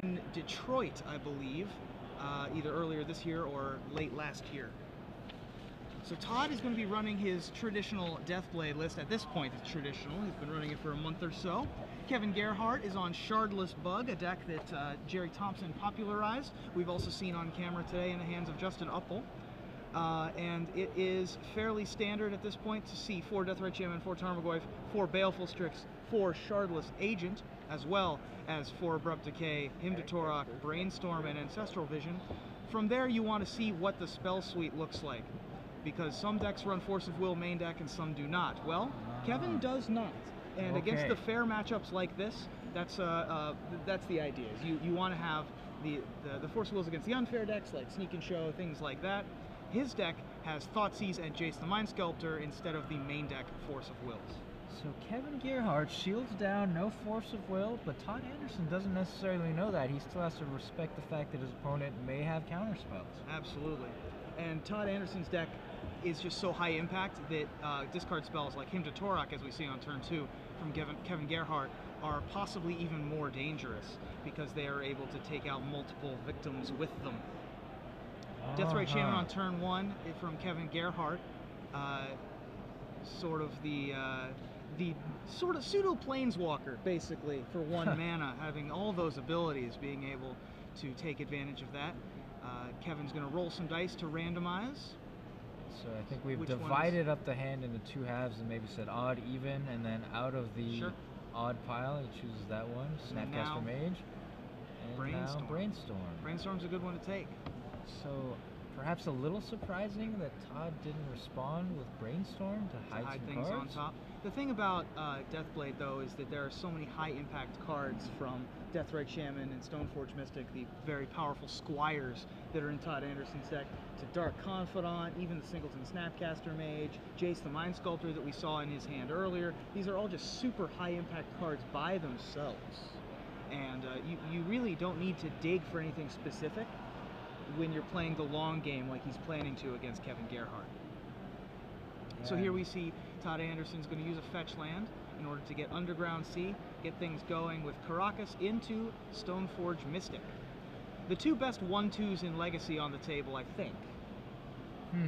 in Detroit, I believe, either earlier this year or late last year. So Todd is going to be running his traditional Deathblade list. At this point, it's traditional. He's been running it for a month or so. Kevin Gerhart is on Shardless Bug, a deck that Jerry Thompson popularized. We've also seen on camera today in the hands of Justin Uppel. And it is fairly standard at this point to see 4 Deathrite Shaman, 4 Tarmogoyf, 4 Baleful Strix, 4 Shardless Agent, as well as 4 Abrupt Decay, Hymn to Torok, Brainstorm, and Ancestral Vision. From there, you want to see what the spell suite looks like, because some decks run Force of Will main deck and some do not. Well, Kevin does not. And against the fair matchups like this, that's the idea. Is you want to have the Force of Wills against the unfair decks like Sneak and Show, things like that. His deck has Thoughtseize and Jace the Mind Sculptor instead of the main deck Force of Wills. So Kevin Gerhart shields down, no Force of Will, but Todd Anderson doesn't necessarily know that. He still has to respect the fact that his opponent may have counterspells. Absolutely. And Todd Anderson's deck is just so high impact that discard spells like Hymn to Torok, as we see on turn 2 from Kevin Gerhart, are possibly even more dangerous because they are able to take out multiple victims with them. Deathrite Shaman on turn 1 from Kevin Gerhart, sort of the sort of pseudo planeswalker, basically, for 1 mana, having all those abilities, being able to take advantage of that. Kevin's going to roll some dice to randomize. So I think we've divided up the hand into 2 halves and maybe said odd, even, and then out of the odd pile, he chooses that one, Snapcaster Mage, and Brainstorm. Now Brainstorm. Brainstorm's a good one to take. So perhaps a little surprising that Todd didn't respond with Brainstorm to hide some things cards on top. The thing about Deathblade, though, is that there are so many high-impact cards from Deathrite Shaman and Stoneforge Mystic, the very powerful squires that are in Todd Anderson's deck, to Dark Confidant, even the Singleton Snapcaster Mage, Jace the Mind Sculptor that we saw in his hand earlier. These are all just super high-impact cards by themselves. And you really don't need to dig for anything specific when you're playing the long game like he's planning to against Kevin Gerhart. So here we see Todd Anderson's going to use a fetch land in order to get Underground Sea, get things going with Karakas into Stoneforge Mystic. The 2 best 1/2s in Legacy on the table, I think.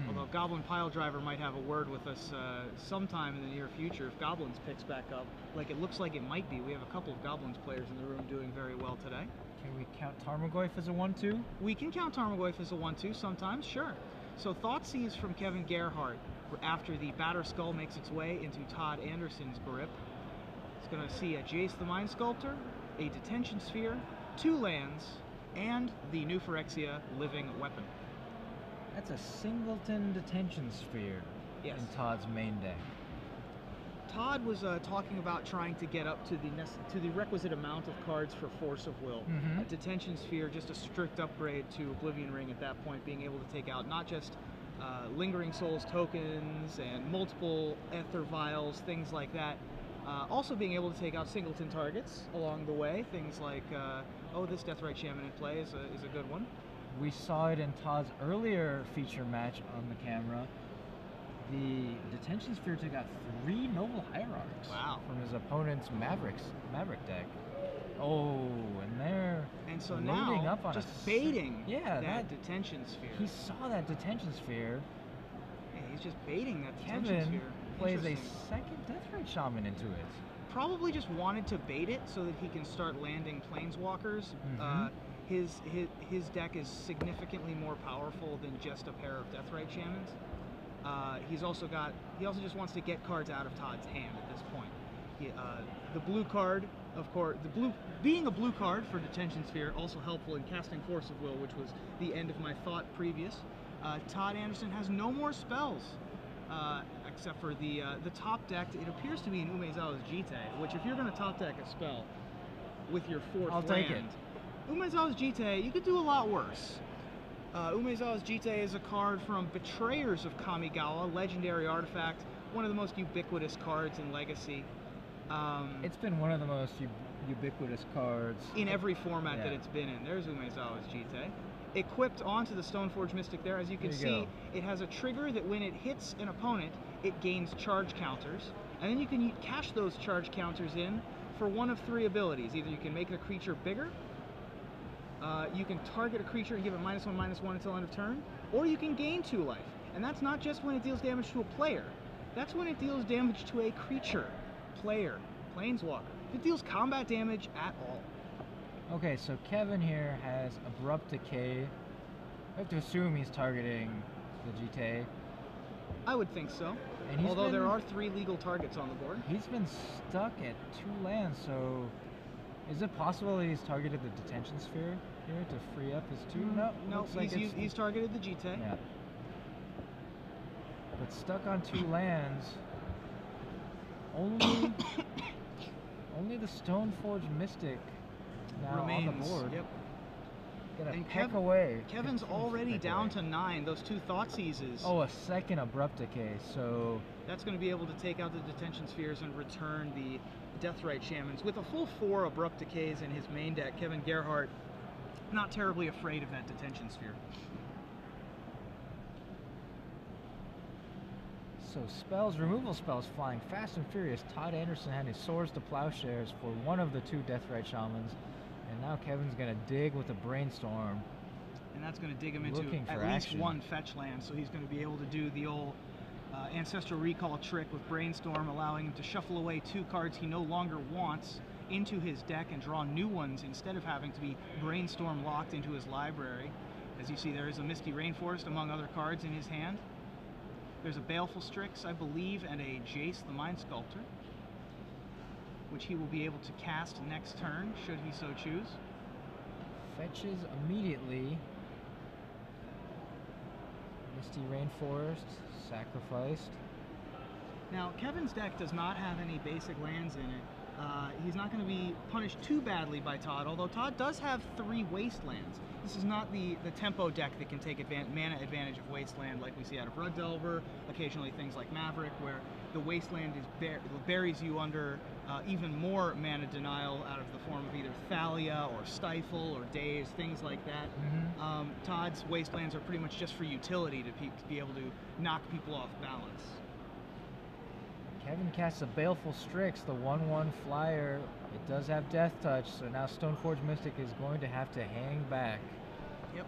Although Goblin Piledriver might have a word with us sometime in the near future if Goblins picks back up, like it looks like it might be. We have a couple of Goblins players in the room doing very well today. Can we count Tarmogoyf as a 1/2? We can count Tarmogoyf as a 1/2 sometimes, sure. So Thoughtseize from Kevin Gerhart after the Batter Skull makes its way into Todd Anderson's grip. It's going to see a Jace the Mind Sculptor, a Detention Sphere, 2 lands, and the new Phyrexia Living Weapon. That's a Singleton Detention Sphere in Todd's main deck. Todd was talking about trying to get up to the requisite amount of cards for Force of Will. A Detention Sphere, just a strict upgrade to Oblivion Ring at that point, being able to take out not just Lingering Souls tokens and multiple Ether Vials, things like that. Also being able to take out Singleton targets along the way, things like, oh, this Deathrite Shaman in play is a good one. We saw it in Todd's earlier feature match on the camera. The Detention Sphere took out 3 Noble Hierarchs from his opponent's Maverick deck. Oh, and they're loading up on just baiting that Detention Sphere. He saw that Detention Sphere. Yeah, he's just baiting that Detention Sphere. Plays a second Deathrite Shaman into it. Probably just wanted to bait it so that he can start landing Planeswalkers. His deck is significantly more powerful than just a pair of Deathrite Shamans. He also just wants to get cards out of Todd's hand at this point. The blue card, of course, being a blue card for Detention Sphere, also helpful in casting Force of Will, which was the end of my thought previous. Todd Anderson has no more spells, except for the top deck. It appears to be an Umezawa's Jitte, which if you're going to top deck a spell with your 4th I'll take it. Umezawa's Jitte, you could do a lot worse. Umezawa's Jitte is a card from Betrayers of Kamigawa, legendary artifact, one of the most ubiquitous cards in Legacy. It's been one of the most ubiquitous cards in every format that it's been in. There's Umezawa's Jitte. Equipped onto the Stoneforge Mystic there, as you can see, it has a trigger that when it hits an opponent, it gains charge counters, and then you can cash those charge counters in for one of 3 abilities. Either you can make the creature bigger, you can target a creature and give it -1/-1 until end of turn, or you can gain 2 life. And that's not just when it deals damage to a player. That's when it deals damage to a creature, player, planeswalker. If it deals combat damage at all. Okay, so Kevin here has Abrupt Decay. I have to assume he's targeting the GTA. I would think so. And although there are 3 legal targets on the board. He's been stuck at 2 lands, so is it possible he's targeted the Detention Sphere here to free up his 2? No, he's targeted the GTA. Yeah. But stuck on 2 lands. Only the Stoneforge Mystic now remains on the board. Yep. Gonna peck away. Kevin's already down to 9. Those 2 Thoughtseizes. Oh, a second Abrupt Decay. So that's going to be able to take out the Detention Spheres and return the Deathrite Shamans. With a full 4 Abrupt Decays in his main deck, Kevin Gerhart not terribly afraid of that Detention Sphere. So spells, removal spells flying fast and furious. Todd Anderson had his Swords to Plowshares for one of the 2 Deathrite Shamans. And now Kevin's going to dig with a Brainstorm. And that's going to dig him into at least 1 fetch land. So he's going to be able to do the old Ancestral Recall trick with Brainstorm, allowing him to shuffle away 2 cards he no longer wants into his deck and draw new ones instead of having to be Brainstorm locked into his library. As you see, there is a Misty Rainforest among other cards in his hand. There's a Baleful Strix, I believe, and a Jace the Mind Sculptor, which he will be able to cast next turn, should he so choose. Fetches immediately. Misty Rainforest, sacrificed. Now, Kevin's deck does not have any basic lands in it. He's not going to be punished too badly by Todd, although Todd does have 3 Wastelands. This is not the tempo deck that can take mana advantage of Wasteland like we see out of Rug Delver, occasionally things like Maverick, where the Wasteland buries you under even more mana denial out of the form of either Thalia or Stifle or Daze, things like that. Todd's Wastelands are pretty much just for utility to be able to knock people off balance. Kevin casts a Baleful Strix, the 1/1 flyer. It does have Death Touch, so now Stoneforge Mystic is going to have to hang back. Yep.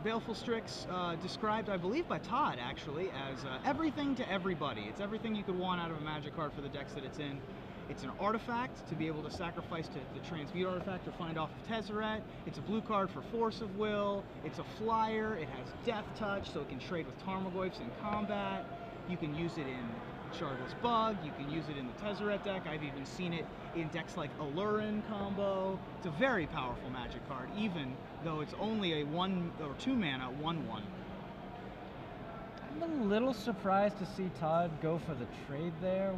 Baleful Strix, described, I believe, by Todd, actually, as everything to everybody. It's everything you could want out of a Magic card for the decks that it's in. It's an artifact to be able to sacrifice to the Transmute artifact or find off of Tezzeret. It's a blue card for Force of Will. It's a flyer. It has Death Touch, so it can trade with Tarmogoyfs in combat. You can use it in Shardless Bug, you can use it in the Tezzeret deck. I've even seen it in decks like Alurin combo. It's a very powerful Magic card, even though it's only a 1 or 2 mana 1/1. I'm a little surprised to see Todd go for the trade there.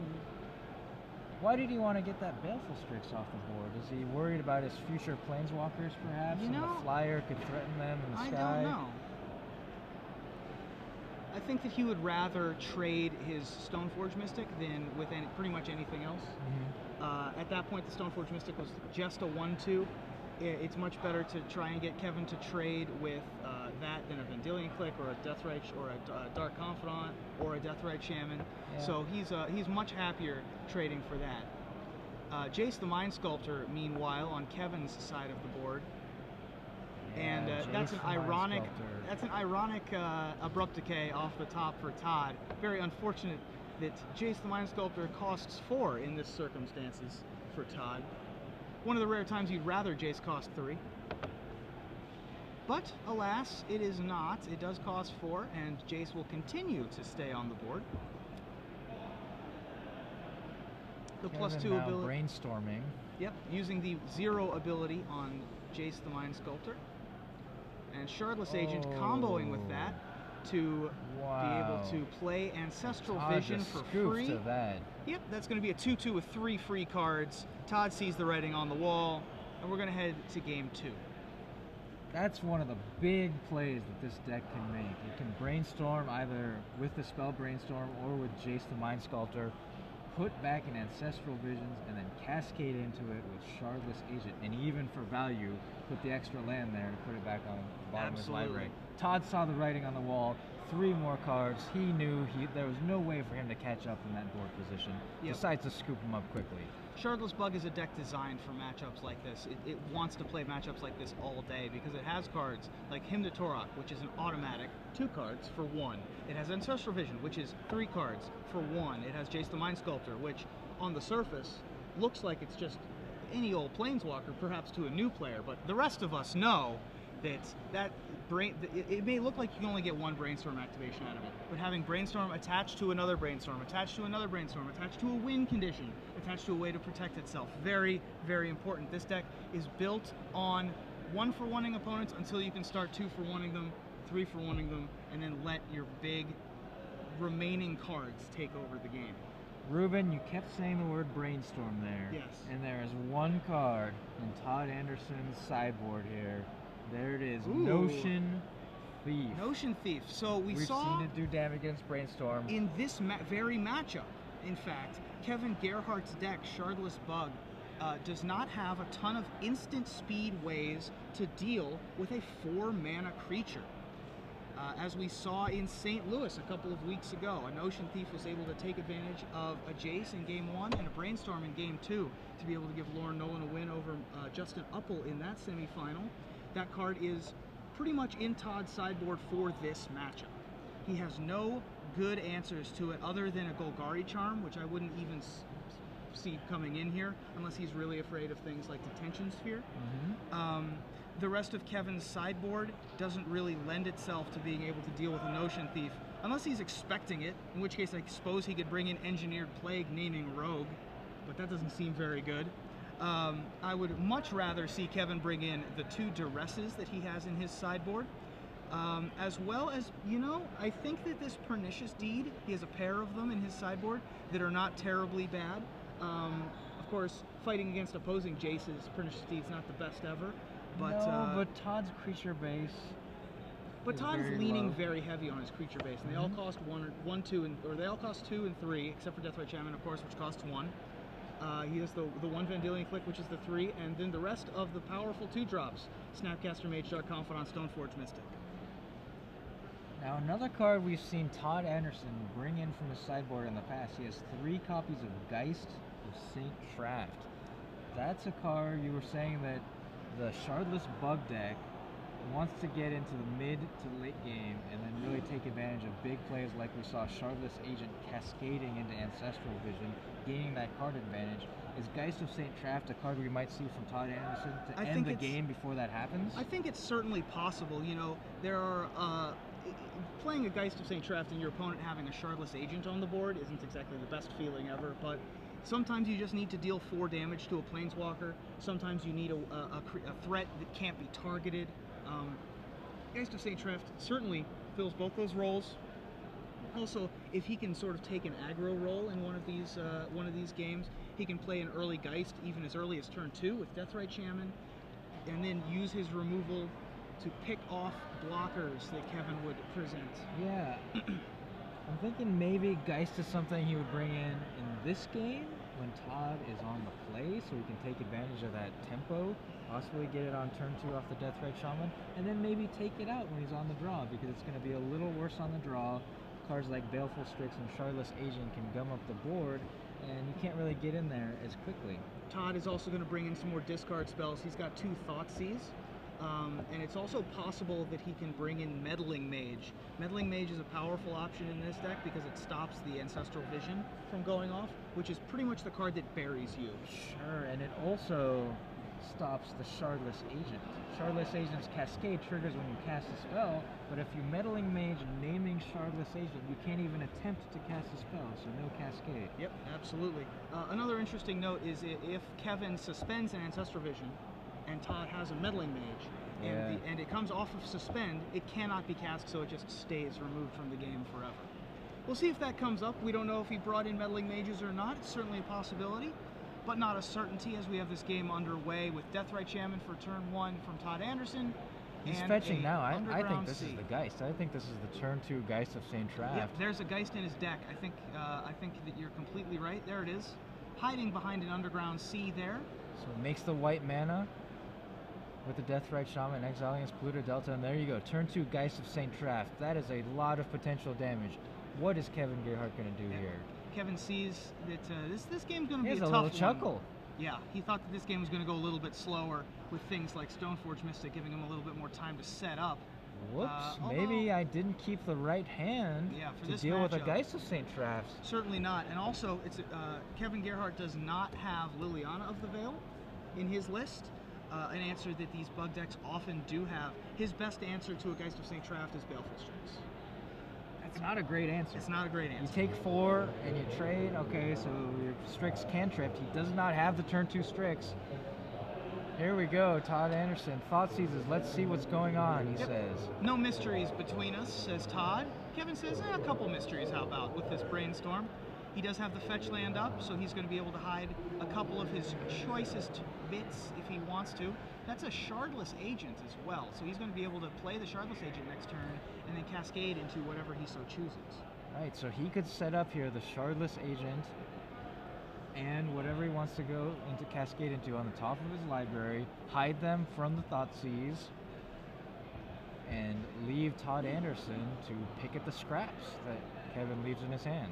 Why did he want to get that Baleful Strix off the board? Is he worried about his future Planeswalkers, perhaps? You know, and the flyer could threaten them in the sky? I don't know. I think that he would rather trade his Stoneforge Mystic than with pretty much anything else. At that point, the Stoneforge Mystic was just a 1/2. It's much better to try and get Kevin to trade with that than a Vendilion Click or a Deathrite or a Dark Confidant or a Deathrite Shaman. Yeah. So he's much happier trading for that. Jace the Mind Sculptor, meanwhile, on Kevin's side of the board. And that's an ironic Abrupt Decay off the top for Todd. Very unfortunate that Jace the Mind Sculptor costs 4 in this circumstances for Todd. One of the rare times you'd rather Jace cost 3. But alas, it is not. It does cost 4, and Jace will continue to stay on the board. The +2 ability. Brainstorming. Yep, using the 0 ability on Jace the Mind Sculptor. And Shardless Agent comboing with that to be able to play Ancestral Vision for free. To that. Yep, that's going to be a 2/2 with 3 free cards. Todd sees the writing on the wall, and we're going to head to game 2. That's one of the big plays that this deck can make. It can brainstorm either with the spell Brainstorm or with Jace the Mind Sculptor, put back in Ancestral Visions, and then cascade into it with Shardless Agent. And even for value, put the extra land there to put it back on the bottom Absolutely. of his library. Todd saw the writing on the wall. 3 more cards. He knew there was no way for him to catch up in that board position. Yep. Decides to scoop him up quickly. Shardless Bug is a deck designed for matchups like this. It wants to play matchups like this all day because it has cards like Hymn to Torok, which is an automatic 2 cards for 1. It has Ancestral Vision, which is 3 cards for 1. It has Jace the Mind Sculptor, which on the surface looks like it's just any old Planeswalker, perhaps to a new player, but the rest of us know that it may look like you can only get 1 Brainstorm activation out of it, but having Brainstorm attached to another Brainstorm, attached to another Brainstorm, attached to a win condition, attached to a way to protect itself, very, very important. This deck is built on 1-for-1ing opponents until you can start 2-for-1ing them, 3-for-1ing them, and then let your big remaining cards take over the game. Ruben, you kept saying the word Brainstorm there. Yes. And there is 1 card in Todd Anderson's sideboard here. There it is. Ooh. Notion Thief. Notion Thief. So we've seen it do damage against Brainstorm. In this very matchup, in fact, Kevin Gerhart's deck, Shardless Bug, does not have a ton of instant speed ways to deal with a 4-mana creature. As we saw in St. Louis a couple of weeks ago, a Notion Thief was able to take advantage of a Jace in Game 1 and a Brainstorm in Game 2 to be able to give Lauren Nolan a win over Justin Uppel in that semifinal. That card is pretty much in Todd's sideboard for this matchup. He has no good answers to it other than a Golgari Charm, which I wouldn't even see coming in here unless he's really afraid of things like Detention Sphere. The rest of Kevin's sideboard doesn't really lend itself to being able to deal with a Notion Thief unless he's expecting it, in which case I suppose he could bring in Engineered Plague naming Rogue, but that doesn't seem very good. I would much rather see Kevin bring in the 2 Duresses that he has in his sideboard, as well as, I think that this Pernicious Deed, he has a pair of them in his sideboard that are not terribly bad. Of course, fighting against opposing Jace's, Pernicious Deed's not the best ever. But, no, but Todd's creature base. But Todd's leaning very heavy on his creature base, and they all cost 1, 2, or they all cost 2 and 3, except for Deathrite Shaman, of course, which costs 1. He has the 1 Vandalion Click, which is the 3, and then the rest of the powerful 2-drops: Snapcaster Mage, Dark Confidant, Stoneforge Mystic. Now another card we've seen Todd Anderson bring in from his sideboard in the past. He has 3 copies of Geist of St. Traft. That's a card you were saying that the Shardless Bug deck wants to get into the mid to late game and then really take advantage of big plays like we saw Shardless Agent cascading into Ancestral Vision, gaining that card advantage. Is Geist of St. Traft a card we might see from Todd Anderson to end the game before that happens? I think it's certainly possible. There are playing a Geist of St. Traft and your opponent having a Shardless Agent on the board isn't exactly the best feeling ever, but sometimes you just need to deal 4 damage to a Planeswalker. Sometimes you need a threat that can't be targeted. Geist of St. Traft certainly fills both those roles. Also, if he can sort of take an aggro role in one of these games, he can play an early Geist even as early as turn 2 with Deathrite Shaman, and then use his removal to pick off blockers that Kevin would present. Yeah. I'm thinking maybe Geist is something he would bring in this game when Todd is on the play, so he can take advantage of that tempo, possibly get it on turn 2 off the Deathrite Shaman, and then maybe take it out when he's on the draw, because it's going to be a little worse on the draw. Cards like Baleful Strix and Shardless Agent can gum up the board, and you can't really get in there as quickly. Todd is also going to bring in some more discard spells. He's got 2 Thoughtseize. And it's also possible that he can bring in Meddling Mage. Meddling Mage is a powerful option in this deck because it stops the Ancestral Vision from going off, which is pretty much the card that buries you. Sure, and it also stops the Shardless Agent. Shardless Agent's Cascade triggers when you cast a spell, but if you Meddling Mage naming Shardless Agent, you can't even attempt to cast a spell, so no Cascade. Yep, absolutely. Another interesting note is if Kevin suspends an Ancestral Vision, and Todd has a Meddling Mage, and it comes off of Suspend, it cannot be cast, so it just stays removed from the game forever. We'll see if that comes up. We don't know if he brought in Meddling Mages or not. It's certainly a possibility, but not a certainty, as we have this game underway with Deathrite Shaman for turn 1 from Todd Anderson. He's fetching now. I think this is the Geist. I think this is the turn 2 Geist of St. Traft. Yep, there's a Geist in his deck. I think that you're completely right. There it is, hiding behind an Underground Sea there. So it makes the white mana. with the Deathrite Shaman, exiling his Pluto Delta, and there you go. Turn 2, Geist of St. Traft. That is a lot of potential damage. What is Kevin Gerhart going to do here? Kevin sees that this game's going to be a tough tough one. one. Chuckle. Yeah, he thought that this game was going to go a little bit slower with things like Stoneforge Mystic giving him a little bit more time to set up. Whoops, maybe I didn't keep the right hand to deal with a Geist of St. Traft. Certainly not. And also, it's Kevin Gerhart does not have Liliana of the Veil in his list. An answer that these bug decks often do have. His best answer to a Geist of St. Traft is Baleful Strix. That's not a great answer. It's not a great answer. You take 4 and you trade. Okay, so your Strix cantrip. He does not have the turn 2 Strix. Here we go, Todd Anderson. Thoughtseizes, let's see what's going on, he says. No mysteries between us, says Todd. Kevin says, a couple mysteries, how about, with this Brainstorm. He does have the fetch land up, so he's going to be able to hide a couple of his choicest bits if he wants to. That's a Shardless Agent as well, so he's going to be able to play the Shardless Agent next turn and then cascade into whatever he so chooses. Right, so he could set up here the Shardless Agent and whatever he wants to go into cascade into on the top of his library, hide them from the Thoughtseize, and leave Todd Anderson to pick at the scraps that Kevin leaves in his hand.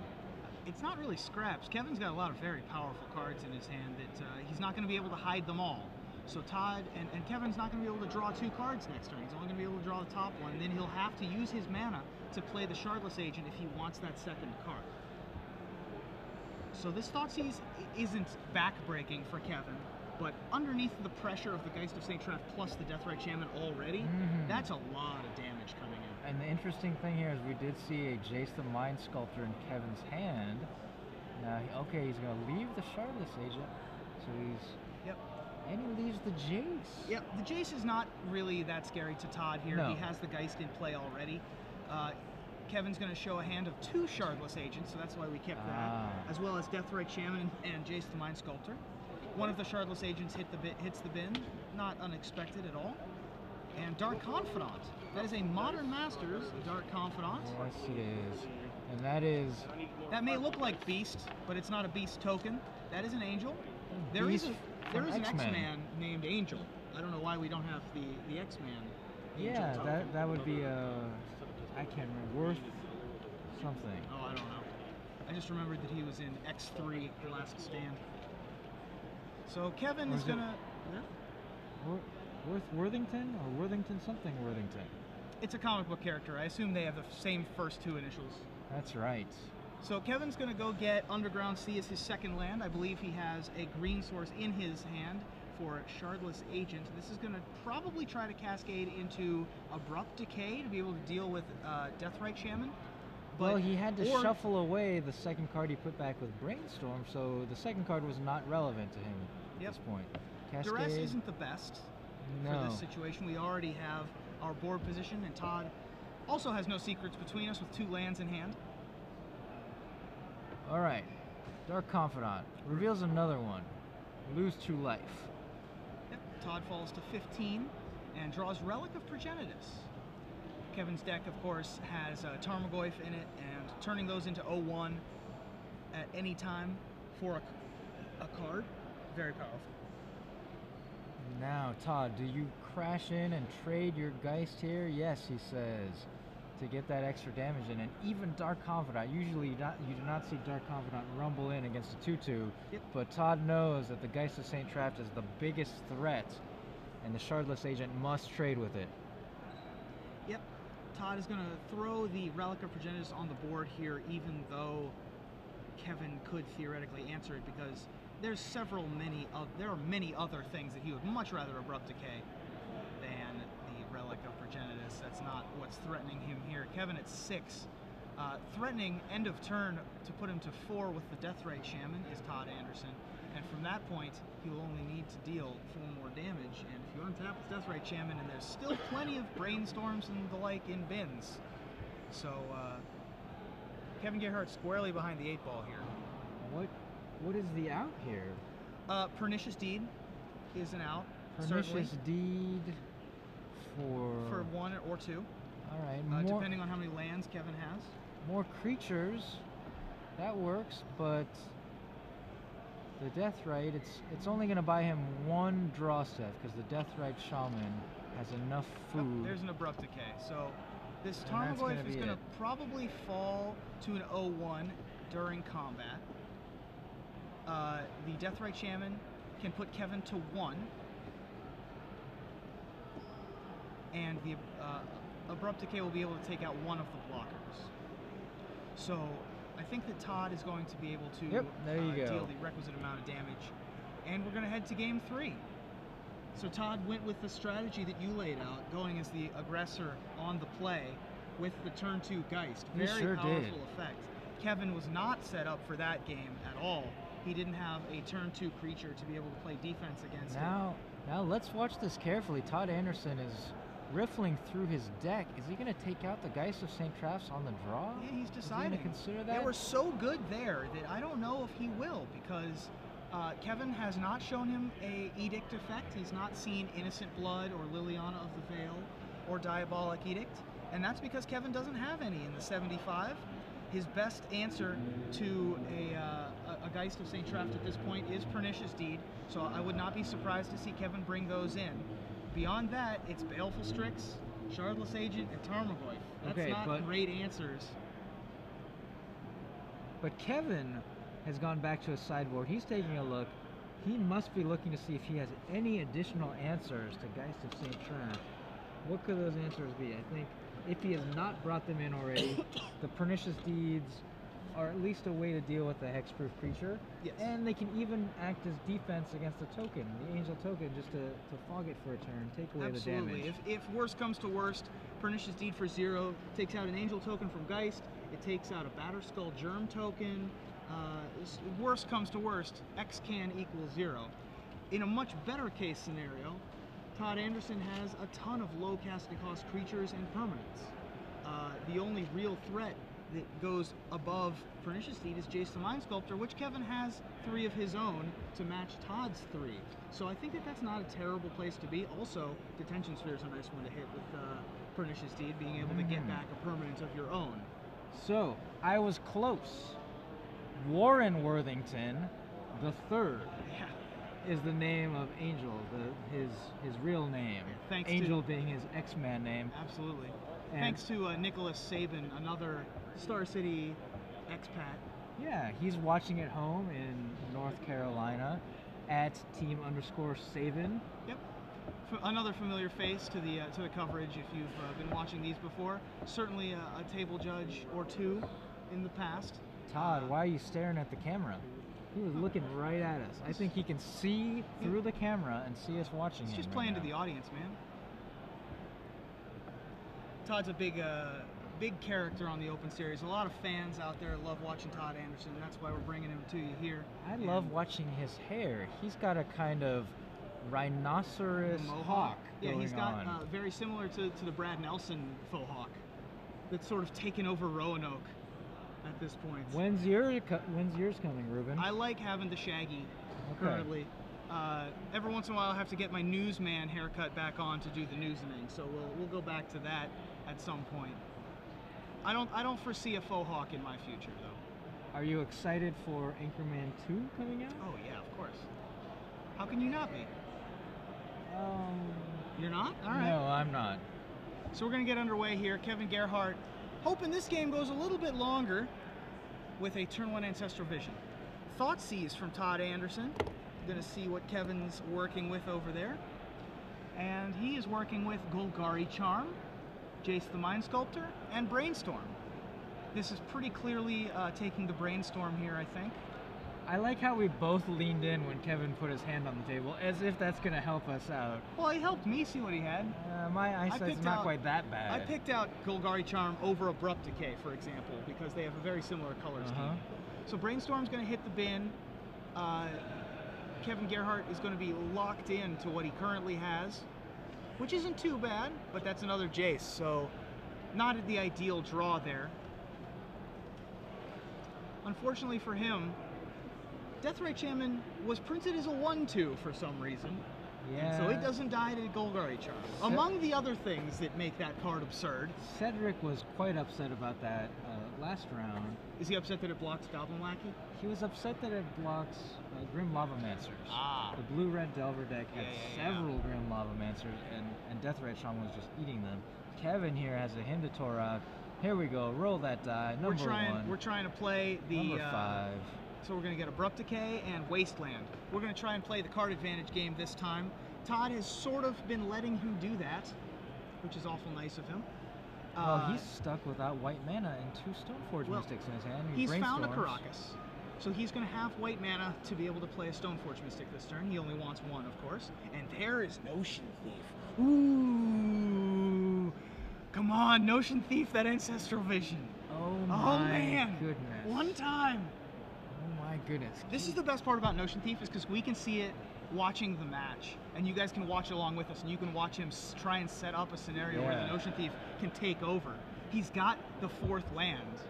It's not really scraps. Kevin's got a lot of very powerful cards in his hand that he's not going to be able to hide them all. So Todd and Kevin's not going to be able to draw 2 cards next turn. He's only going to be able to draw the top one, and then he'll have to use his mana to play the Shardless Agent if he wants that second card. So this Thoughtseize isn't back-breaking for Kevin, but underneath the pressure of the Geist of St. Traft plus the Deathrite Shaman already, that's a lot of damage coming in. And the interesting thing here is we did see a Jace the Mind Sculptor in Kevin's hand. Now, okay, he's going to leave the Shardless Agent, so he's... Yep. And he leaves the Jace. Yep, the Jace is not really that scary to Todd here. No. He has the Geist in play already. Kevin's going to show a hand of 2 Shardless Agents, so that's why we kept that, as well as Deathrite Shaman and Jace the Mind Sculptor. One of the Shardless Agents hits the bin, not unexpected at all. And Dark Confidant. That is a Modern Masters Dark Confidant. Yes, it is. And that is... That may look like Beast, but it's not a Beast token. That is an Angel. There is an X-Man named Angel. I don't know why we don't have the X-Man. Yeah, that would be I can't remember, worth something. Oh, I don't know. I just remembered that he was in X3, The Last Stand. So Kevin is gonna... Worthington or Worthington something Worthington? It's a comic book character. I assume they have the same first 2 initials. That's right. So Kevin's gonna go get Underground Sea as his second land. I believe he has a green source in his hand for Shardless Agent. This is going to probably try to cascade into Abrupt Decay to be able to deal with Deathrite Shaman. But, well, he had to shuffle away the second card he put back with Brainstorm, so the second card was not relevant to him at this point. Cascade. Duress isn't the best for this situation. We already have our board position, and Todd also has no secrets between us with 2 lands in hand. All right. Dark Confidant reveals another one. Lose 2 life. Todd falls to 15 and draws Relic of Progenitus. Kevin's deck, of course, has Tarmogoyf in it, and turning those into 0-1 at any time for a card, very powerful. Now, Todd, do you crash in and trade your Geist here? Yes, he says, to get that extra damage in. And even Dark Confidant, usually you do not see Dark Confidant rumble in against a 2-2, but Todd knows that the Geist of St. Traft is the biggest threat, and the Shardless Agent must trade with it. Yep. Todd is going to throw the Relic of Progenitus on the board here, even though Kevin could theoretically answer it, because there are many other things that he would much rather Abrupt Decay than the Relic of Progenitus. That's not what's threatening him here. Kevin at 6. Threatening end of turn to put him to 4 with the Deathrite Shaman is Todd Anderson. And from that point, he will only need to deal 4 more damage. And if you untap with Deathrite Shaman, and there's still plenty of Brainstorms and the like in bins. So, Kevin Gerhart squarely behind the 8 ball here. What is the out here? Pernicious Deed is an out. Pernicious Deed for 1 or 2. All right. Depending on how many lands Kevin has. More creatures. That works, but The Deathrite, it's only going to buy him one draw step because the Deathrite Shaman has enough food. Oh, there's an Abrupt Decay. So this Tarmogoyf is going to probably fall to an 0-1 during combat. The Deathrite Shaman can put Kevin to 1. And the Abrupt Decay will be able to take out one of the blockers. So I think that Todd is going to be able to deal the requisite amount of damage. And we're going to head to game 3. So Todd went with the strategy that you laid out, going as the aggressor on the play with the turn 2 Geist. Very powerful effect. Kevin was not set up for that game at all. He didn't have a turn 2 creature to be able to play defense against Now let's watch this carefully. Todd Anderson is riffling through his deck. Is he going to take out the Geist of St. Traps on the draw? Yeah, he's deciding. Is he going to consider that? They were so good there that I don't know if he will, because Kevin has not shown him a Edict effect. He's not seen Innocent Blood or Liliana of the Veil or Diabolic Edict, and that's because Kevin doesn't have any in the 75. His best answer to a Geist of St. Trapt at this point is Pernicious Deed, so I would not be surprised to see Kevin bring those in. Beyond that, it's Baleful Strix, Shardless Agent, and Tarmogoyf. That's not great answers. But Kevin has gone back to his sideboard. He's taking a look. He must be looking to see if he has any additional answers to Geist of St. Trapt. What could those answers be? I think if he has not brought them in already, the Pernicious Deeds are at least a way to deal with the hexproof creature. Yes. And they can even act as defense against the token, the Angel token, just to fog it for a turn, take away the damage. If worst comes to worst, Pernicious Deed for 0 takes out an Angel token from Geist, it takes out a Batterskull Germ token. Worst comes to worst, X can equals 0. In a much better case scenario, Todd Anderson has a ton of low casting cost creatures and permanents. The only real threat that goes above Pernicious Deed is Jace the Mind Sculptor, which Kevin has 3 of his own to match Todd's 3. So I think that that's not a terrible place to be. Also, Detention Sphere is a nice one to hit with Pernicious Deed, being able to get back a permanent of your own. So, I was close. Warren Worthington the Third is the name of Angel, his real name. Thanks Angel being his X-Man name. Absolutely. And thanks to Nicholas Sabin, another Star City expat. Yeah, he's watching at home in North Carolina at @team_Sabin. Yep. Another familiar face to the coverage if you've been watching these before. Certainly a table judge or two in the past. Todd, why are you staring at the camera? He was looking right at us. I think he can see through the camera and see us watching him. He's just playing to the audience, man. Todd's a big character on the Open Series. A lot of fans out there love watching Todd Anderson. That's why we're bringing him to you here. I love watching his hair. He's got a kind of rhinoceros hawk going he's got very similar to the Brad Nelson faux hawk that's sort of taken over Roanoke at this point. When's yours coming, Ruben? I like having the shaggy currently. Every once in a while I have to get my newsman haircut back on to do the newsing, so we'll go back to that at some point. I don't foresee a faux hawk in my future though. Are you excited for Anchorman 2 coming out? Oh yeah, of course. How can you not be? You're not? All right. No, I'm not. So we're gonna get underway here. Kevin Gerhart, hoping this game goes a little bit longer with a turn 1 Ancestral Vision. Thoughtseize from Todd Anderson. Gonna see what Kevin's working with over there. And he is working with Golgari Charm, Jace the Mind Sculptor, and Brainstorm. This is pretty clearly taking the Brainstorm here, I think. I like how we both leaned in when Kevin put his hand on the table, as if that's going to help us out. Well, he helped me see what he had. My eyesight's not quite that bad. I picked out Golgari Charm over Abrupt Decay, for example, because they have a very similar color scheme. So Brainstorm's going to hit the bin. Kevin Gerhart is going to be locked in to what he currently has, which isn't too bad, but that's another Jace, so not the ideal draw there. Unfortunately for him, Deathrite Shaman was printed as a 1/2 for some reason. Yeah. So it doesn't die to Golgari Charm. Among the other things that make that card absurd. Cedric was quite upset about that last round. Is he upset that it blocks Goblin Lackey? He was upset that it blocks Grim Lavamancers. Ah. The blue-red Delver deck had Yeah. several Grim Lavamancers, and Death Red Shaman was just eating them. Kevin here has a Hymn to Torah. Here we go. Roll that die. Number one. We're trying to play the number 5. So we're going to get Abrupt Decay and Wasteland. We're going to try and play the card advantage game this time. Todd has sort of been letting him do that, which is awful nice of him. Well, he's stuck without white mana and 2 Stoneforge Mystics in his hand. He's found a Karakas. So he's going to have white mana to be able to play a Stoneforge Mystic this turn. He only wants 1, of course. And there is Notion Thief. Ooh! Come on, Notion Thief, that Ancestral Vision. Oh my goodness. One time. Oh my goodness. This is the best part about Notion Thief, is because we can see it watching the match, and you guys can watch it along with us, and you can watch him try and set up a scenario where the Notion Thief can take over. He's got the 4th land.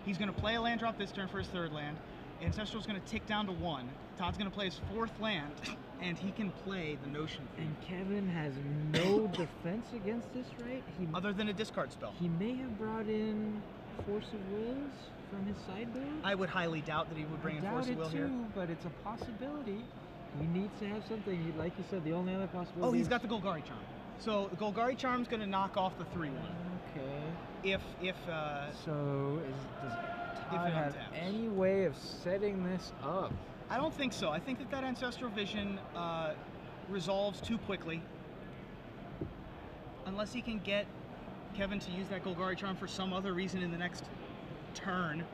He's going to play a land drop this turn for his 3rd land. Ancestral's going to tick down to 1. Todd's going to play his 4th land, and he can play the Notion Thief. And Kevin has no defense against this, right? Other than a discard spell. He may have brought in Force of Wills from his sideboard. I would highly doubt that he would bring in Force of Will here. But it's a possibility. He needs to have something. Like you said, the only other possibility. Oh, he's got the Golgari Charm. So the Golgari Charm's going to knock off the 3/1. Okay. Does Todd have any way of setting this up? I don't think so. I think that Ancestral Vision resolves too quickly. Unless he can get Kevin to use that Golgari Charm for some other reason in the next turn,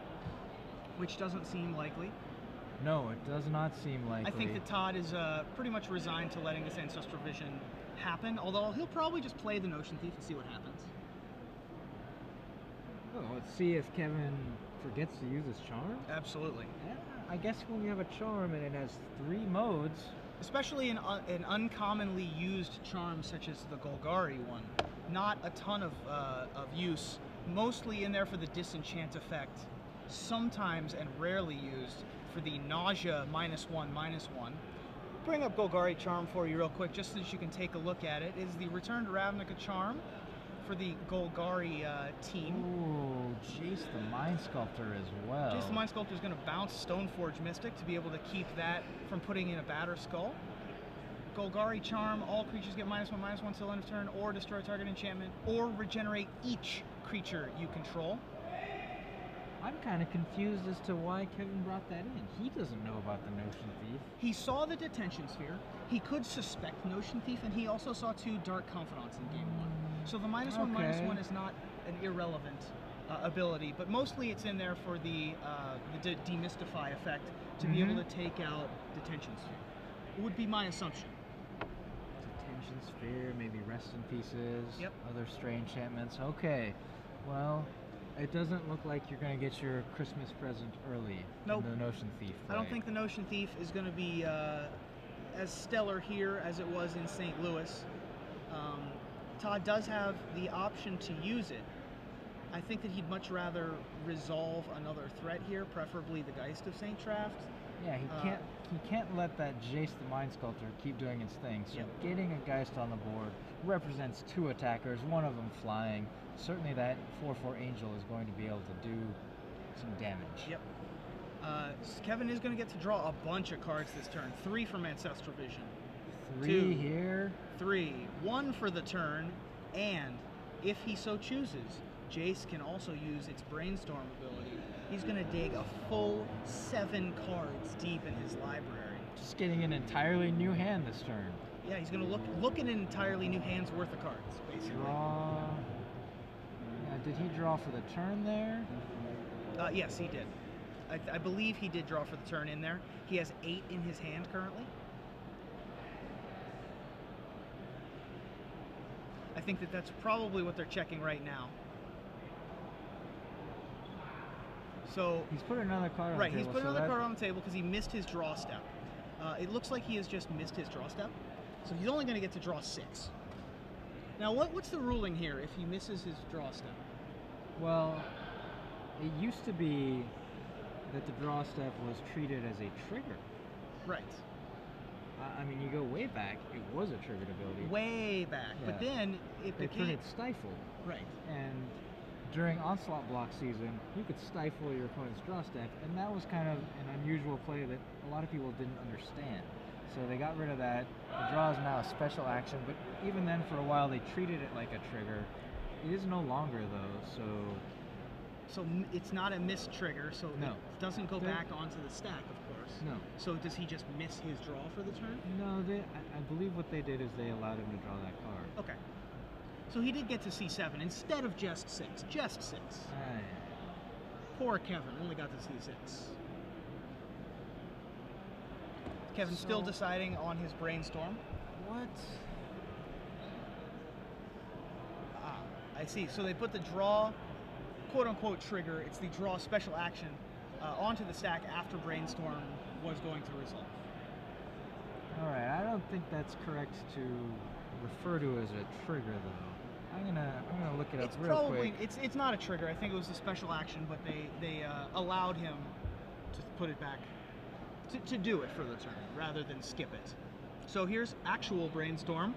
which doesn't seem likely. No, it does not seem likely. I think that Todd is pretty much resigned to letting this Ancestral Vision happen, although he'll probably just play the Notion Thief and see what happens. Well, let's see if Kevin forgets to use his charm. Absolutely. Yeah, I guess when you have a charm and it has 3 modes... Especially an uncommonly used charm such as the Golgari one. Not a ton of use, mostly in there for the disenchant effect, sometimes and rarely used for the nausea -1/-1. Bring up Golgari Charm for you real quick, just so that you can take a look at it. It is the Return to Ravnica Charm for the Golgari team. Ooh, Jace the Mind Sculptor as well. Jace the Mind Sculptor is going to bounce Stoneforge Mystic to be able to keep that from putting in a Batter Skull. Golgari Charm, all creatures get -1/-1 till end of turn, or destroy target enchantment, or regenerate each creature you control. I'm kind of confused as to why Kevin brought that in. He doesn't know about the Notion Thief. He saw the Detention Sphere. He could suspect Notion Thief, and he also saw 2 Dark Confidants in game 1. So the -1/-1 is not an irrelevant ability, but mostly it's in there for the demystify effect to be able to take out Detention Sphere. Would be my assumption. Detention Sphere, maybe Rest in Pieces, Yep. other stray enchantments. Okay, well, it doesn't look like you're going to get your Christmas present early Nope. in the Notion Thief I don't think the Notion Thief is going to be as stellar here as it was in St. Louis. Todd does have the option to use it. I think that he'd much rather resolve another threat here, preferably the Geist of St. Traft. Yeah, he can't let that Jace the Mind Sculptor keep doing its thing. So getting a Geist on the board represents 2 attackers, one of them flying. Certainly that 4/4 Angel is going to be able to do some damage. Yep. Kevin is going to get to draw a bunch of cards this turn. 3 from Ancestral Vision. 3 2 here. 3. 1 for the turn, and if he so chooses, Jace can also use its Brainstorm ability. He's going to dig a full 7 cards deep in his library. Just getting an entirely new hand this turn. Yeah, he's going to look at an entirely new hand's worth of cards, basically. Draw. Yeah, did he draw for the turn there? Yes, he did. I believe he did draw for the turn in there. He has 8 in his hand currently. I think that that's probably what they're checking right now. So he's put another card on the table. He's put another card on the table because he missed his draw step. It looks like he has just missed his draw step. So he's only going to get to draw 6. Now, what's the ruling here if he misses his draw step? Well, it used to be that the draw step was treated as a trigger. Right. I mean, you go way back, it was a triggered ability. Way back. Yeah. But then it became... They put it stifled. Right. And during Onslaught block season, you could stifle your opponent's draw stack, and that was kind of an unusual play that a lot of people didn't understand. So they got rid of that. The draw is now a special action, but even then, for a while, they treated it like a trigger. It is no longer, though, So it's not a miss trigger, so no. It doesn't go back onto the stack, of course. No. So does he just miss his draw for the turn? No, I believe what they did is they allowed him to draw that card. Okay. So he did get to C7 instead of just 6. Just 6. Aye. Poor Kevin, only got to C6. Kevin's still deciding on his brainstorm. What? Ah, I see. So they put the draw, quote-unquote trigger, it's the draw special action, onto the stack after brainstorm was going to resolve. All right, I don't think that's correct to refer to as a trigger, though. I'm gonna look it up real quick. It's not a trigger. I think it was a special action, but they allowed him to put it back, to do it for the turn rather than skip it. So here's actual brainstorm,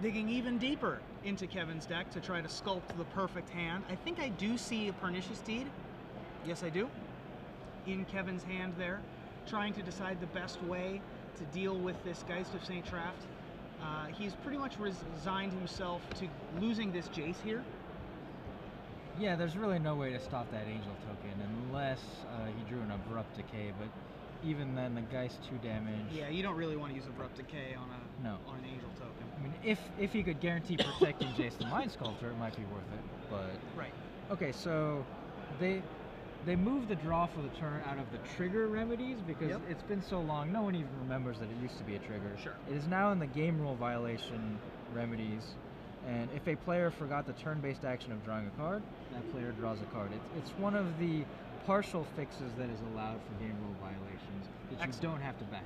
digging even deeper into Kevin's deck to try to sculpt the perfect hand. I think I do see a Pernicious Deed. Yes, I do. In Kevin's hand there, trying to decide the best way to deal with this Geist of St. Traft. He's pretty much resigned himself to losing this Jace here. Yeah, there's really no way to stop that Angel token unless he drew an Abrupt Decay, but even then, the Geist 2 damage. Yeah, you don't really want to use Abrupt Decay on an Angel token. I mean, if he could guarantee protecting Jace the Mind Sculptor, it might be worth it, but... Right. Okay, so they moved the draw for the turn out of the trigger remedies because it's been so long, no one even remembers that it used to be a trigger. Sure. It is now in the game rule violation remedies, and if a player forgot the turn-based action of drawing a card, that player draws a card. It's one of the partial fixes that is allowed for game rule violations that you don't have to back.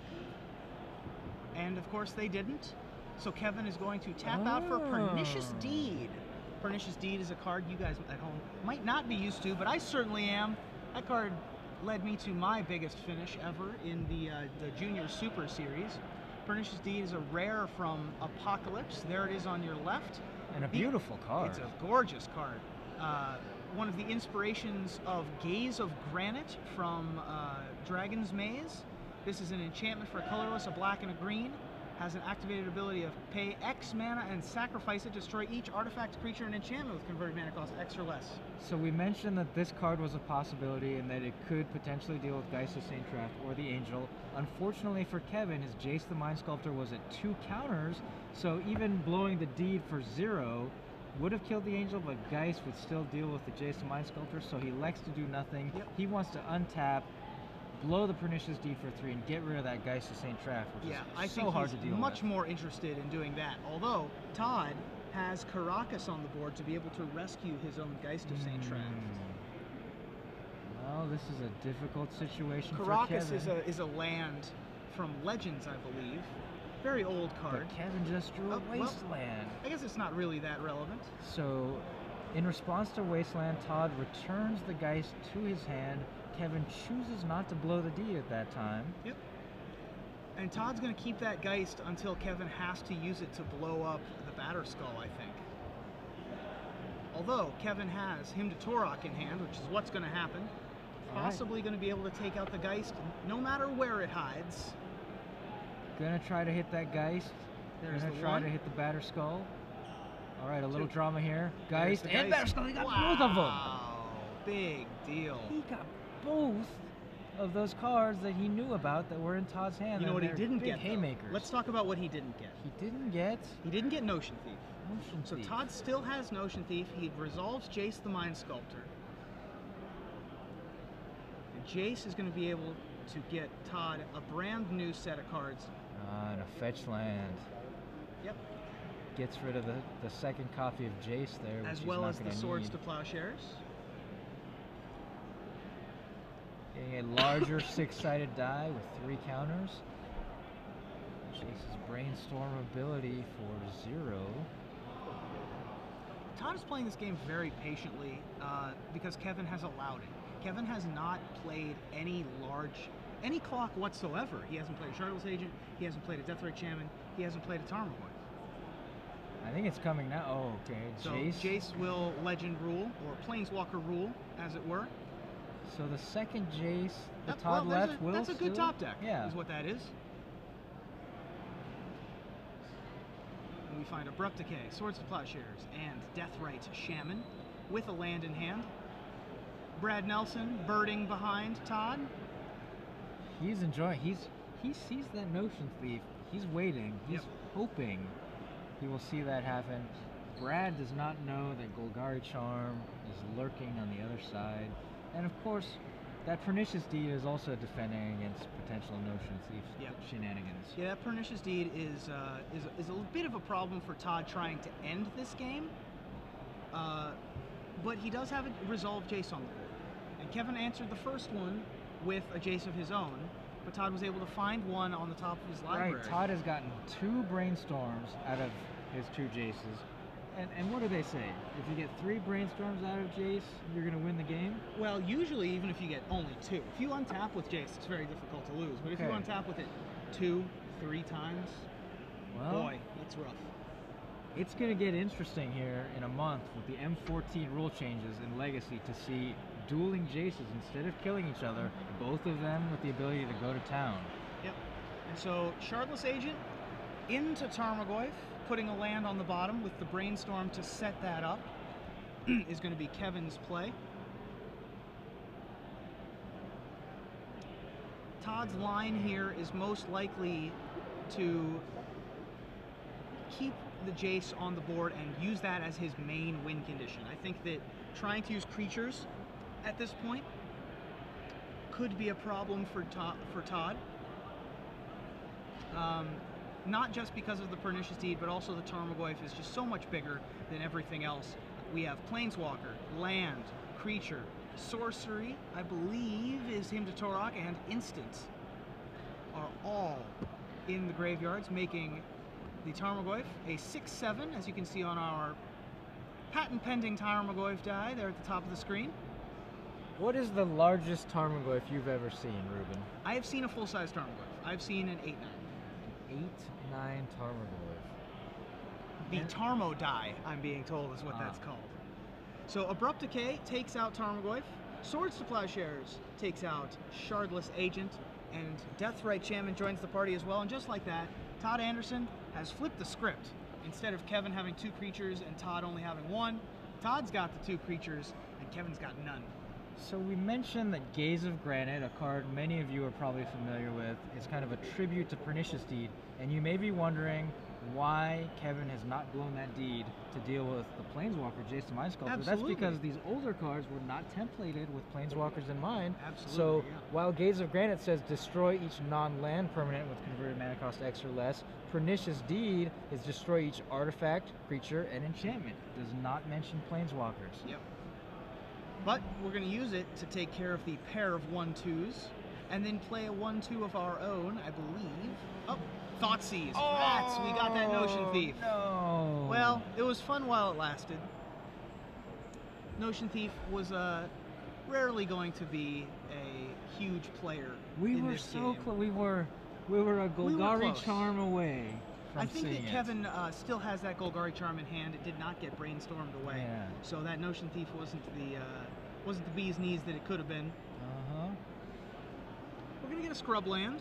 And of course they didn't. So Kevin is going to tap out for Pernicious Deed. Pernicious Deed is a card you guys at home might not be used to, but I certainly am. That card led me to my biggest finish ever in the Junior Super Series. Pernicious Deed is a rare from Apocalypse. There it is on your left. And a beautiful card. It's a gorgeous card. One of the inspirations of Gaze of Granite from Dragon's Maze. This is an enchantment for a colorless, a black and a green. Has an activated ability of pay X mana and sacrifice it, destroy each artifact, creature, and enchantment with converted mana cost X or less. So we mentioned that this card was a possibility and that it could potentially deal with Geist of St. Traft or the Angel. Unfortunately for Kevin, his Jace the Mind Sculptor was at 2 counters, so even blowing the Deed for 0 would have killed the Angel, but Geist would still deal with the Jace the Mind Sculptor, so he elects to do nothing. He wants to untap, blow the Pernicious Deed for 3, and get rid of that Geist of St. Traft, which is so hard to deal with. Much more interested in doing that, although Todd has Caracas on the board to be able to rescue his own Geist of St. Traft. Well, this is a difficult situation for Caracas Kevin. is a land from Legends, I believe. Very old card. But Kevin just drew a Wasteland. Well, I guess it's not really that relevant. So, in response to Wasteland, Todd returns the Geist to his hand. Kevin chooses not to blow the D at that time. Yep. And Todd's going to keep that Geist until Kevin has to use it to blow up the Batterskull, I think. Although Kevin has Hymn to Torok in hand, which is what's going to happen. Possibly going to be able to take out the Geist no matter where it hides. Gonna try to hit that Geist. There's gonna the try one. to hit the Batterskull. All right, a little drama here. Geist the and Geist. Batterskull. He got Wow. both of them. Big deal. He got both of those cards that he knew about that were in Todd's hand. You know what he didn't big get? Haymakers. Let's talk about what he didn't get. He didn't get. He didn't get Notion Thief. Notion So Thief. Todd still has Notion Thief. He resolves Jace the Mind Sculptor. And Jace is going to be able to get Todd a brand new set of cards. And a fetch land. Yep. Gets rid of the second copy of Jace there, which As he's well not as the gonna Swords need. to Plowshares. Getting a larger 6-sided die with 3 counters. Jace's Brainstorm ability for 0. Todd is playing this game very patiently because Kevin has allowed it. Kevin has not played any clock whatsoever. He hasn't played a Shardless Agent, he hasn't played a Deathrite Shaman, he hasn't played a Tarmogoyf. I think think it's coming now. Oh, okay. So Jace. Jace will legend rule, or planeswalker rule, as it were. So the second Jace the Todd left will That's a good top deck, yeah. is what that is. And we find Abrupt Decay, Swords to Plowshares, and Deathrite Shaman with a land in hand. Brad Nelson birding behind Todd. He's enjoying. He sees that Notion Thief. He's waiting. He's hoping he will see that happen. Brad does not know that Golgari Charm is lurking on the other side, and of course, that Pernicious Deed is also defending against potential Notion Thief shenanigans. Yeah, that Pernicious Deed is a bit of a problem for Todd trying to end this game, but he does have a resolve Jace on the board, and Kevin answered the first one with a Jace of his own, but Todd was able to find one on the top of his library. Right, Todd has gotten 2 Brainstorms out of his 2 Jaces. And what do they say? If you get 3 Brainstorms out of Jace, you're going to win the game? Well, usually, even if you get only 2. If you untap with Jace, it's very difficult to lose. But if you untap with it 2, 3 times, well, boy, it's rough. It's going to get interesting here in a month with the M14 rule changes in Legacy to see dueling Jaces instead of killing each other, both of them with the ability to go to town. Yep. And so, Shardless Agent into Tarmogoyf, putting a land on the bottom with the Brainstorm to set that up, is going to be Kevin's play. Todd's line here is most likely to keep the Jace on the board and use that as his main win condition. I think that trying to use creatures at this point could be a problem for Todd. Not just because of the Pernicious Deed, but also the Tarmogoyf is just so much bigger than everything else. We have Planeswalker, land, creature, sorcery, I believe is Hymn to Torok, and instant are all in the graveyards, making the Tarmogoyf a 6/7, as you can see on our patent pending Tarmogoyf die there at the top of the screen. What is the largest Tarmogoyf you've ever seen, Ruben? I have seen a full-size Tarmogoyf. I've seen an 8/9. 8/9 Tarmogoyf. The Tarmo die, I'm being told, is what that's called. So Abrupt Decay takes out Tarmogoyf, Swords to Plowshares takes out Shardless Agent, and Deathrite Shaman joins the party as well. And just like that, Todd Anderson has flipped the script. Instead of Kevin having 2 creatures and Todd only having 1, Todd's got the 2 creatures and Kevin's got none. So we mentioned that Gaze of Granite, a card many of you are probably familiar with, is kind of a tribute to Pernicious Deed, and you may be wondering why Kevin has not blown that deed to deal with the Planeswalker, Jace the Mind Sculptor. That's because these older cards were not templated with Planeswalkers in mind. Absolutely, so while Gaze of Granite says destroy each non-land permanent with converted mana cost X or less, Pernicious Deed is destroy each artifact, creature, and enchantment. It does not mention Planeswalkers. Yep. But we're going to use it to take care of the pair of 1/2s, and then play a 1/2 of our own, I believe. Oh, Thoughtseize. Oh, rats, we got that Notion Thief. No. Well, it was fun while it lasted. Notion Thief was rarely going to be a huge player. We were so close. We were a Golgari Charm away. I think that Kevin still has that Golgari Charm in hand. It did not get brainstormed away. Yeah. So that Notion Thief wasn't the bee's knees that it could have been. Uh-huh. We're going to get a scrub land.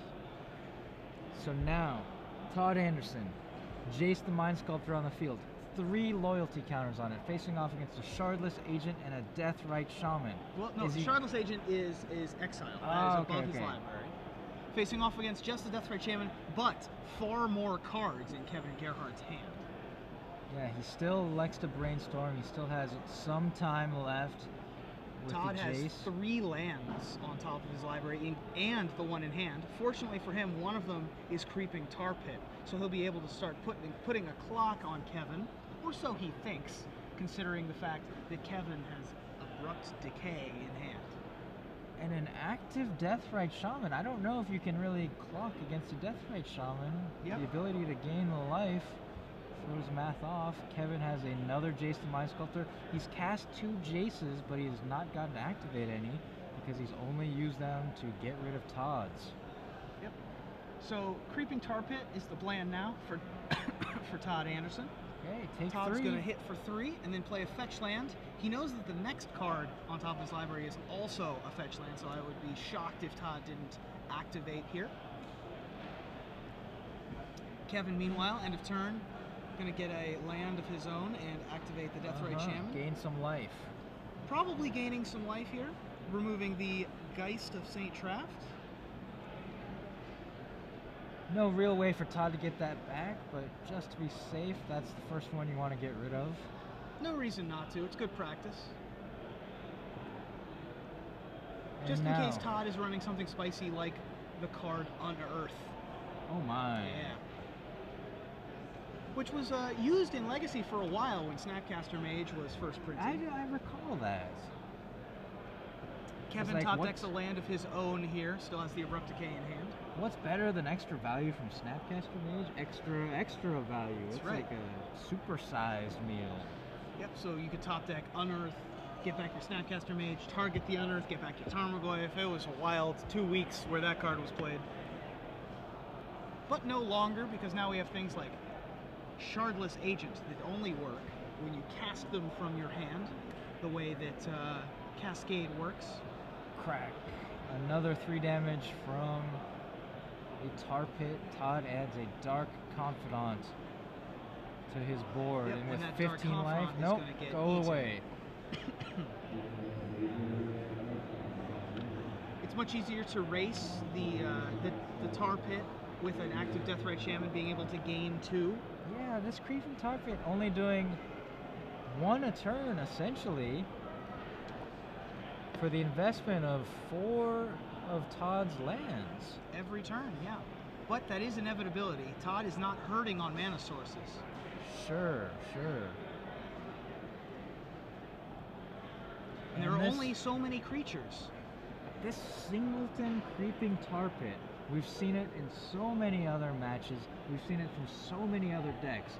So now, Todd Anderson, Jace the Mind Sculptor on the field. 3 loyalty counters on it, facing off against a Shardless Agent and a Deathrite Shaman. Well, no, the Shardless Agent is exile. That is above his library. Facing off against just the Deathrite Shaman, but far more cards in Kevin Gerhart's hand. Yeah, he still likes to brainstorm. He still has some time left with Todd the Jace. Has 3 lands on top of his library and the one in hand. Fortunately for him, one of them is creeping Tar Pit, so he'll be able to start putting a clock on Kevin, or so he thinks, considering the fact that Kevin has Abrupt Decay in hand. And an active Deathrite Shaman. I don't know if you can really clock against a Deathrite Shaman. Yep. The ability to gain the life throws math off. Kevin has another Jace the Mind Sculptor. He's cast 2 Jaces, but he has not gotten to activate any because he's only used them to get rid of Todd's. Yep. So Creeping Tar Pit is the plan now for for Todd Anderson. Okay, take Todd's 3. going to hit for 3 and then play a fetch land. He knows that the next card on top of his library is also a fetch land, so I would be shocked if Todd didn't activate here. Kevin, meanwhile, end of turn, going to get a land of his own and activate the Deathrite Shaman. Gain some life. Probably gaining some life here, removing the Geist of St. Traft. No real way for Todd to get that back, but just to be safe, that's the first one you want to get rid of. No reason not to. It's good practice. And just now, in case Todd is running something spicy like the card Unearth. Oh my. Yeah. Which was used in Legacy for a while when Snapcaster Mage was first printed. I recall that. Kevin like, top decks a land of his own here, still has the Abrupt Decay in hand. What's better than extra value from Snapcaster Mage? Extra value. That's it's right. like a supersized meal. Yep, so you could top deck Unearth, get back your Snapcaster Mage, target the Unearth, get back your Tarmogoyf. It was a wild 2 weeks where that card was played. But no longer, because now we have things like Shardless Agent that only work when you cast them from your hand, the way that Cascade works. Crack. Another 3 damage from a Tar Pit. Todd adds a Dark Confidant to his board, Yep, and with that 15 Dark life, Confidant nope, is gonna get go eaten. away. It's much easier to race the Tar Pit with an active Deathrite Shaman being able to gain 2. Yeah, this Creeping Tar Pit only doing 1 a turn, essentially, for the investment of 4 of Todd's lands. Every turn, yeah. But that is inevitability. Todd is not hurting on mana sources. Sure. And there are only so many creatures. This singleton Creeping Tar Pit, we've seen it in so many other matches. We've seen it from so many other decks.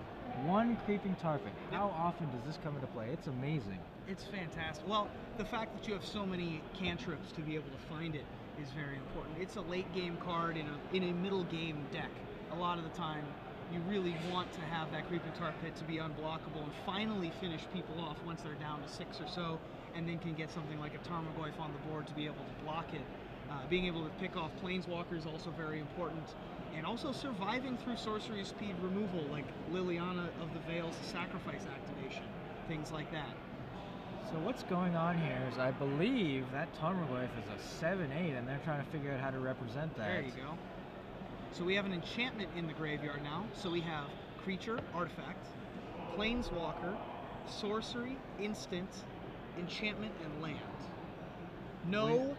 1 Creeping Tar Pit. How often does this come into play? It's amazing. It's fantastic. Well, the fact that you have so many cantrips to be able to find it is very important. It's a late game card in a middle game deck. A lot of the time, you really want to have that Creeping Tar Pit to be unblockable and finally finish people off once they're down to 6 or so, and then can get something like a Tarmogoyf on the board to be able to block it. Being able to pick off Planeswalker is also very important. And also surviving through sorcery speed removal, like Liliana of the Veil's Sacrifice activation, things like that. So what's going on here is I believe that Tarmogoyf is a 7/8, and they're trying to figure out how to represent that. There you go. So we have an enchantment in the graveyard now. So we have creature, artifact, planeswalker, sorcery, instant, enchantment, and land. No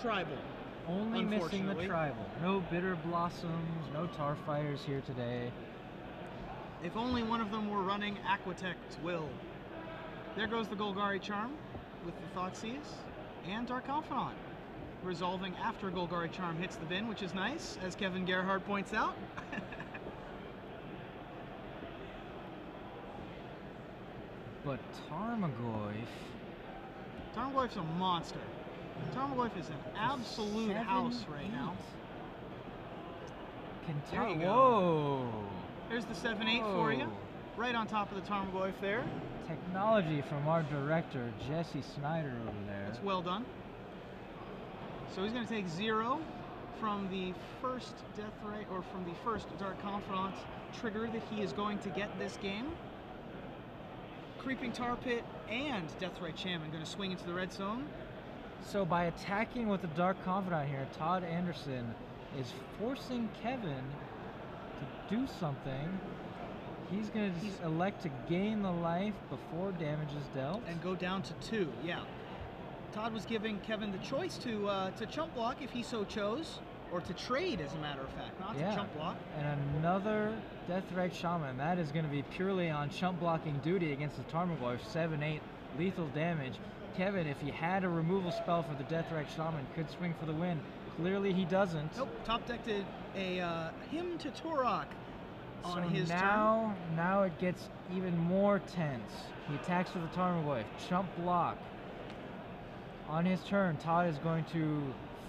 tribal. Only missing the tribal. No Bitter Blossoms, no Tarfires here today. If only one of them were running Aquatect's Will. There goes the Golgari Charm with the Thoughtseize and Dark Confidant, resolving after Golgari Charm hits the bin, which is nice, as Kevin Gerhart points out. But Tarmogoyf... Tarmogoyf's a monster. Tarmogoyf is an absolute house right now. There you go. Whoa! There's the 7/8 for you. Right on top of the Tarmogoyf there. Technology from our director, Jesse Snyder, over there. That's well done. So he's going to take 0 from the first Deathrite, or from the first Dark Confidant trigger that he is going to get this game. Creeping Tar Pit and Deathrite Shaman going to swing into the red zone. So by attacking with the Dark Confidant here, Todd Anderson is forcing Kevin to do something. He's going to elect to gain the life before damage is dealt. And go down to 2, yeah. Todd was giving Kevin the choice to chump block if he so chose, or to trade, as a matter of fact, not to chump block. And another Deathrite Shaman. That is going to be purely on chump blocking duty against the Tarmogoyf. 7/8 lethal damage. Kevin, if he had a removal spell for the Deathrite Shaman, could swing for the win. Clearly he doesn't. Nope, top decked a Hymn to Torok on his turn. Now it gets even more tense. He attacks with the Tarmogoyf. Chump block. On his turn, Todd is going to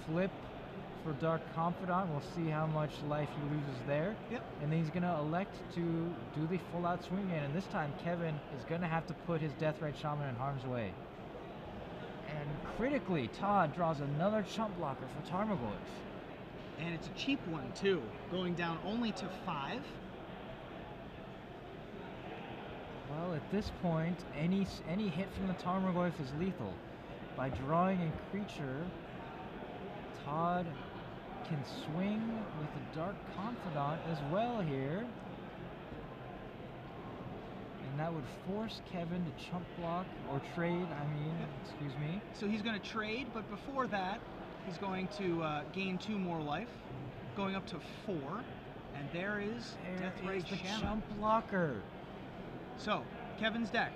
flip for Dark Confidant. We'll see how much life he loses there. Yep. And then he's going to elect to do the full-out swing again. And this time, Kevin is going to have to put his Deathrite Shaman in harm's way. And critically, Todd draws another chump blocker for Tarmogoyf. And it's a cheap one, too. Going down only to 5. Well, at this point, any hit from the Tarmogoyf is lethal. By drawing a creature, Todd can swing with the Dark Confidant as well here. And that would force Kevin to chump block, or trade, excuse me. So he's going to trade, but before that, he's going to gain 2 more life, going up to 4. And there is Deathrite Shaman. Chump blocker. So, Kevin's deck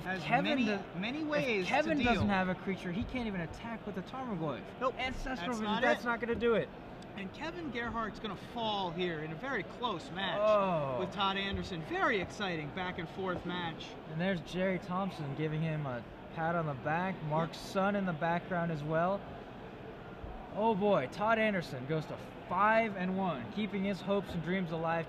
has Kevin many ways if Kevin to deal. doesn't have a creature, he can't even attack with the Tarmogoyf. Nope. Ancestral Vision, not that's not going to do it. And Kevin Gerhart's going to fall here in a very close match with Todd Anderson. Very exciting back and forth match. And there's Jerry Thompson giving him a pat on the back. Mark's son in the background as well. Oh boy, Todd Anderson goes to 5-1, keeping his hopes and dreams alive.